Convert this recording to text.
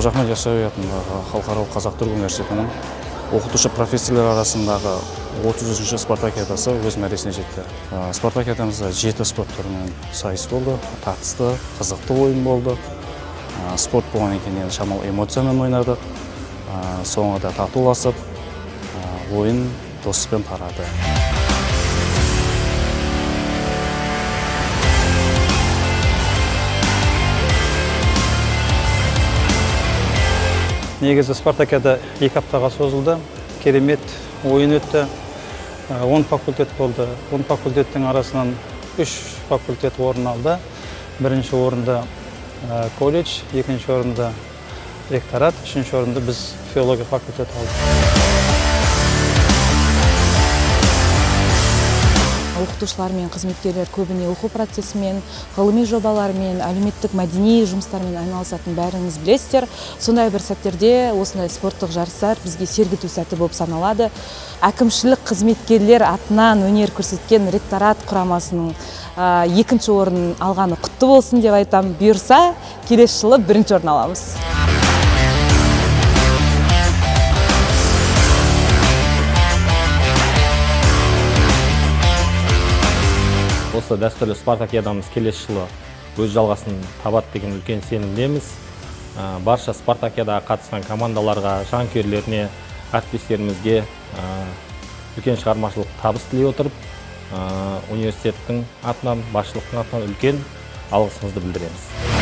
Түркістан Ахмет Ясауи атындағы халықаралық қазақ-түрік университетінің оқытушы профессорлар арасындағы 33-ші спартакиадасы өз мәресіне жетті. Спартакиадамызда 7 спорт түрінен сайыс болды, тартысты, қызықты ойын болды. Спорт болғаннан кейін шамалы эмоциямен ойнадық. Соңында татуласып, ойын доспен тарады. Негізі спартакиада 2 аптаға созылды. Керемет ойын өтті. 10 факультет болды. 10 факультеттің арасынан 3 факультет орын алды. Бірінші орында колледж, екінші орында Ректорат, үшінші орында біз филология факультеті алдық. Оқытушылар мен қызметкерлер көбіне оқу процесімен, ғылыми жобалармен, әлеуметтік мәдени жұмыстармен айналысатын бәріңіз білесіздер. Сондай бір сәттерде осындай спорттық жарыстар бізге сергіту сәті болып саналады. Әкімшілік қызметкерлер атынан өнер көрсеткен Ректорат құрамасының 2-ші орын алғаны құтты болсын деп айтам. Бұйырса, келесі жылы 1-ші орын аламыз. Осы дәстүрлі спартакиадамыз келесі жылы өз жалғасын табады деген үлкен сенімдеміз. Барша спартакиадаға қатысқан командаларға, жанкүйерлеріне, әріптестерімізге үлкен шығармашылық табыс тілей отырып, университеттің атынан, басшылықтың атынан үлкен алғысымызды білдіреміз.